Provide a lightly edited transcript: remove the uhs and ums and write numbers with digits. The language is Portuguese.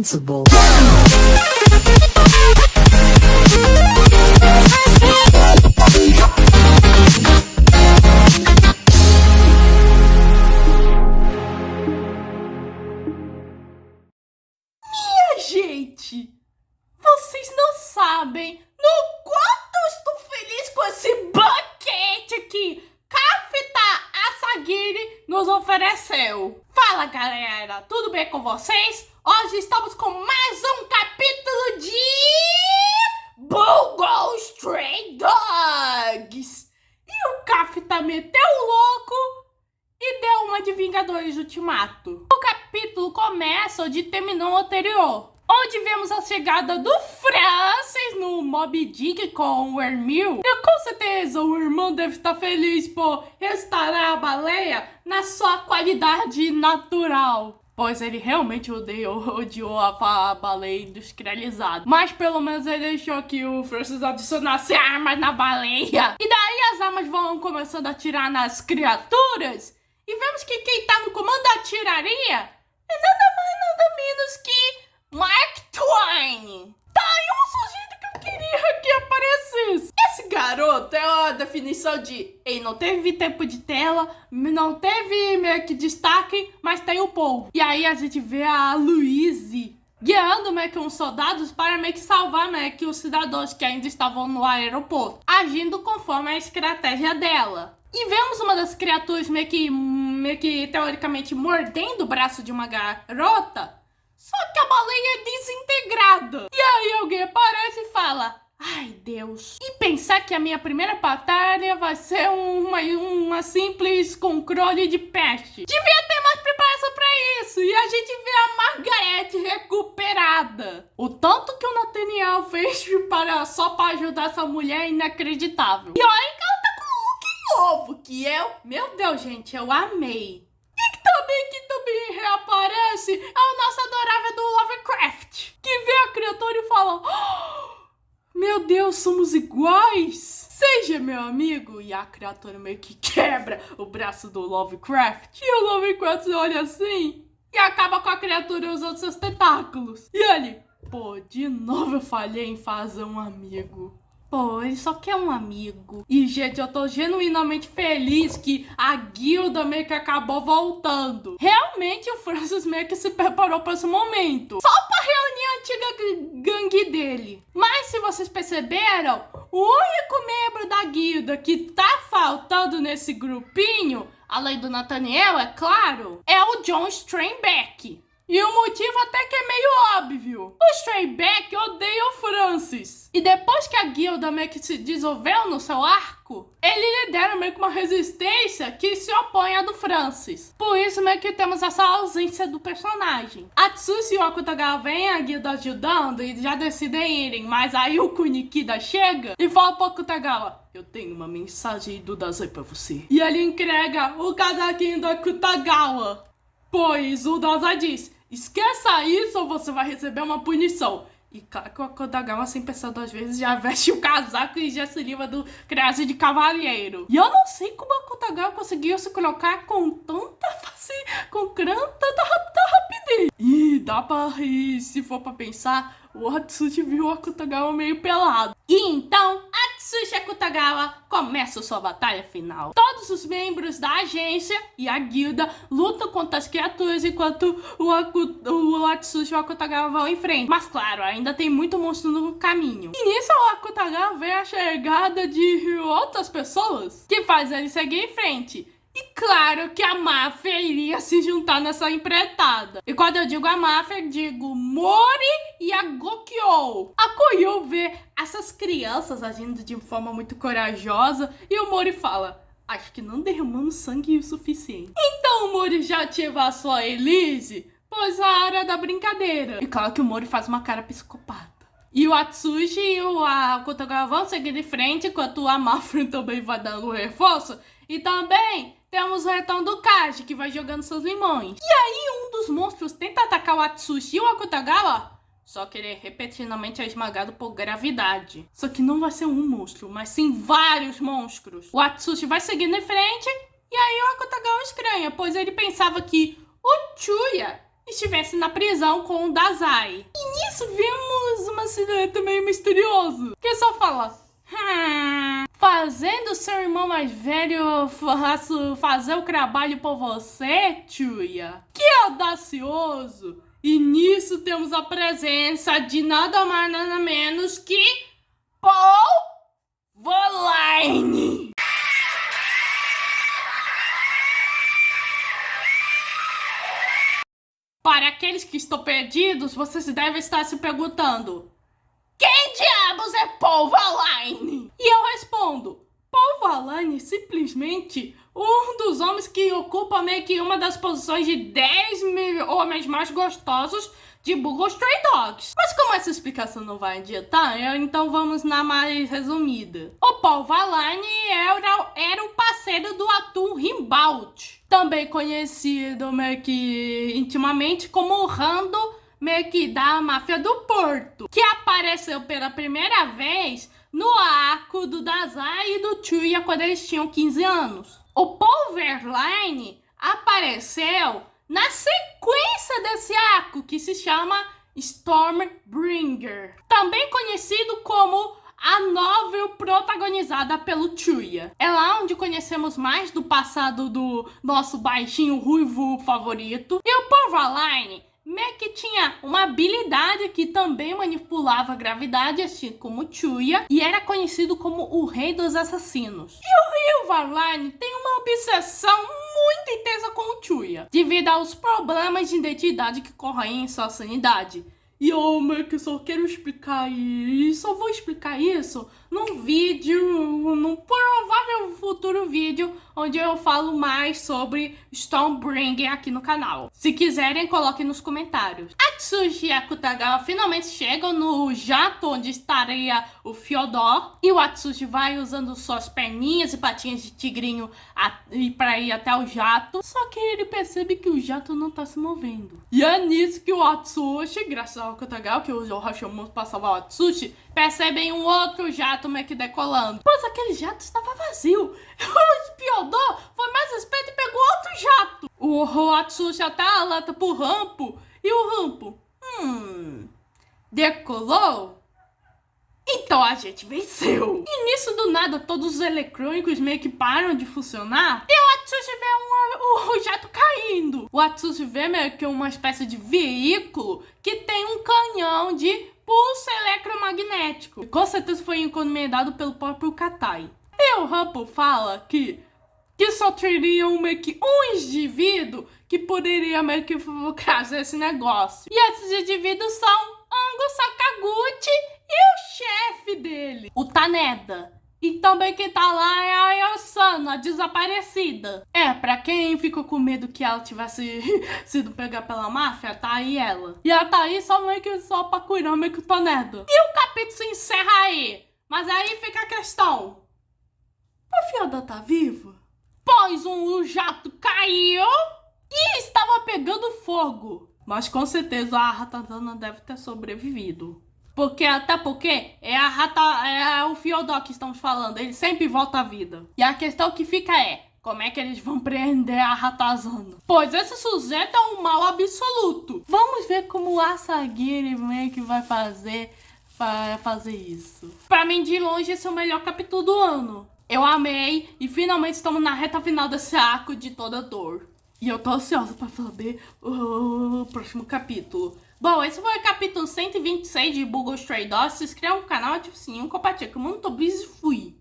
invincible. Gente, vocês não sabem no quanto eu estou feliz com esse banquete que Kafta Asagiri nos ofereceu. Fala, galera, tudo bem com vocês? Hoje estamos com mais um capítulo de Bungo Stray Dogs. E o Kafta meteu o louco e deu uma de Vingadores Ultimato. O capítulo começa onde terminou o anterior, onde vemos a chegada do Francis no Moby Dick com o Hermil. E com certeza o irmão deve estar feliz por restaurar a baleia na sua qualidade natural, pois ele realmente odiou a baleia industrializada. Mas pelo menos ele deixou que o Francis adicionasse armas na baleia. E daí as armas vão começando a atirar nas criaturas. E vemos que quem tá no comando da tiraria é nada mais, nada menos que Mark Twain. Tá aí um sujeito que eu queria que aparecesse. Esse garoto é a definição de ele não teve tempo de tela, não teve meio que destaque, mas tem o povo. E aí a gente vê a Louise guiando meio que uns soldados para meio que salvar meio que os cidadãos que ainda estavam no aeroporto, agindo conforme a estratégia dela. E vemos uma das criaturas meio que teoricamente mordendo o braço de uma garota, só que a baleia é desintegrada. E aí alguém aparece e fala: ai, Deus. E pensar que a minha primeira batalha vai ser uma simples controle de peste. Devia ter mais preparação pra isso. E a gente vê a Margaret recuperada. O tanto que o Nathaniel fez só pra ajudar essa mulher é inacreditável. E olha que ela tá com um look novo, que eu... Meu Deus, gente, eu amei. Que também reaparece é o nosso adorável do Lovecraft, que vê a criatura e fala: oh, meu Deus, somos iguais, seja meu amigo. E a criatura meio que quebra o braço do Lovecraft, e o Lovecraft olha assim e acaba com a criatura usando seus tentáculos. E ele: pô, de novo eu falhei em fazer um amigo. Pô, ele só quer um amigo. E, gente, eu tô genuinamente feliz que a guilda meio que acabou voltando. Realmente, o Francis meio que se preparou para esse momento, só pra reunir a antiga gangue dele. Mas, se vocês perceberam, o único membro da guilda que tá faltando nesse grupinho, além do Nathaniel, é claro, é o John Steinbeck. E o motivo até que é meio óbvio. O Steinbeck odeia o Francis. E depois que a guilda meio que se dissolveu no seu arco, ele lidera meio que uma resistência que se opõe à do Francis. Por isso meio que temos essa ausência do personagem. A Tsushi e o Akutagawa vêm a guilda ajudando e já decidem irem. Mas aí o Kunikida chega e fala pro Akutagawa: eu tenho uma mensagem do Dazai pra você. E ele entrega o casaquinho do Akutagawa, pois o Dazai diz: esqueça isso ou você vai receber uma punição. E claro que o Akutagawa, sem pensar duas vezes, já veste o casaco e já se livra do criança de cavalheiro. E eu não sei como o Akutagawa conseguiu se colocar com tanta tanta rapidez. E dá pra rir, se for pra pensar, o Atsushi viu o Akutagawa meio pelado. E então, Atsushi e Akutagawa começam sua batalha final. Todos os membros da agência e a guilda lutam contra as criaturas enquanto o Atsushi e o Akutagawa vão em frente. Mas claro, ainda tem muito monstro no caminho. E nisso o Akutagawa vê a chegada de outras pessoas que faz ele seguir em frente. E claro que a máfia iria se juntar nessa empreitada. E quando eu digo a máfia, digo Mori e a Gokyo. A Koyo vê essas crianças agindo de forma muito corajosa e o Mori fala: acho que não derramamos sangue o suficiente. Então o Mori já ativa a sua Elise, pois a hora da brincadeira. E claro que o Mori faz uma cara psicopata. E o Atsushi e o Akutagawa vão seguir de frente, enquanto a máfia também vai dando reforço. E também temos o retorno do Kaji, que vai jogando seus limões. E aí um dos monstros tenta atacar o Atsushi e o Akutagawa, só que ele repetidamente é esmagado por gravidade. Só que não vai ser um monstro, mas sim vários monstros. O Atsushi vai seguindo em frente, e aí o Akutagawa estranha, pois ele pensava que o Chuya estivesse na prisão com o Dazai. E nisso vimos uma silhueta meio misteriosa, que só fala: fazendo seu irmão mais velho fazer o trabalho por você, Chuya. Que audacioso! E nisso temos a presença de nada mais nada menos que Paul Verlaine. Para aqueles que estão perdidos, vocês devem estar se perguntando: quem diabos é Paul Verlaine? E eu respondo: Paul Verlaine simplesmente um dos homens que ocupa meio que uma das posições de 10 mil homens mais gostosos de Google Stray Dogs. Mas como essa explicação não vai adiantar, então vamos na mais resumida. O Paul Verlaine era o parceiro do ator Rimbaud, também conhecido meio que intimamente como o Rando, meio que da máfia do Porto, que apareceu pela primeira vez no arco do Dazai e do Chuya quando eles tinham 15 anos. O Paul Verlaine apareceu na sequência desse arco, que se chama Stormbringer, também conhecido como a novel protagonizada pelo Chuya. É lá onde conhecemos mais do passado do nosso baixinho ruivo favorito. E o Paul Verlaine meio que tinha uma habilidade que também manipulava a gravidade, assim como o Chuya, e era conhecido como o Rei dos Assassinos. E o Verlaine tem uma obsessão muito intensa com o Chuya, devido aos problemas de identidade que correm em sua sanidade. E eu meio que só quero explicar isso, só vou explicar isso num vídeo, num provável futuro vídeo, onde eu falo mais sobre Stormbringer aqui no canal. Se quiserem, coloquem nos comentários. Atsushi e Akutagawa finalmente chegam no jato onde estaria o Fyodor, e o Atsushi vai usando suas perninhas e patinhas de tigrinho para ir até o jato, só que ele percebe que o jato não tá se movendo. E é nisso que o Atsushi, graças ao Akutagawa, que o Hashimoto pra salvar o Atsushi, percebem um outro jato meio que decolando. Pois aquele jato estava vazio. O Fyodor foi mais esperto e pegou outro jato. O Atsushi até alerta pro Rampo, e o Rampo, decolou? Então a gente venceu. E nisso do nada todos os eletrônicos meio que param de funcionar, e o Atsushi vê o jato caindo. O Atsushi vê meio que uma espécie de veículo que tem um canhão de pulso eletromagnético. Com certeza foi encomendado pelo próprio Katai. E o Rampo fala que só teriam meio que um indivíduo que poderia meio que fazer esse negócio. E esses indivíduos são Ango Sakaguchi e o chefe dele, o Taneda. E também quem tá lá é a Yosano, a desaparecida. Pra quem ficou com medo que ela tivesse sido pega pela máfia, tá aí ela. E ela tá aí só pra cuidar meio que o Taneda. E o capítulo se encerra aí. Mas aí fica a questão: o Fyodor tá vivo? Pois o jato caiu e estava pegando fogo. Mas com certeza a Ratazana deve ter sobrevivido. Até porque é o Fyodor que estamos falando, ele sempre volta à vida. E a questão que fica é: como é que eles vão prender a Ratazana? Pois esse sujeito é um mal absoluto. Vamos ver como o Asagiri meio que vai fazer para fazer isso. Pra mim, de longe, esse é o melhor capítulo do ano. Eu amei e finalmente estamos na reta final desse arco de toda dor. E eu tô ansiosa pra saber o próximo capítulo. Bom, esse foi o capítulo 126 de Google Stray Dogs. Se inscreva no canal, ative o sininho, compartilha com o mundo. Tô busy, fui!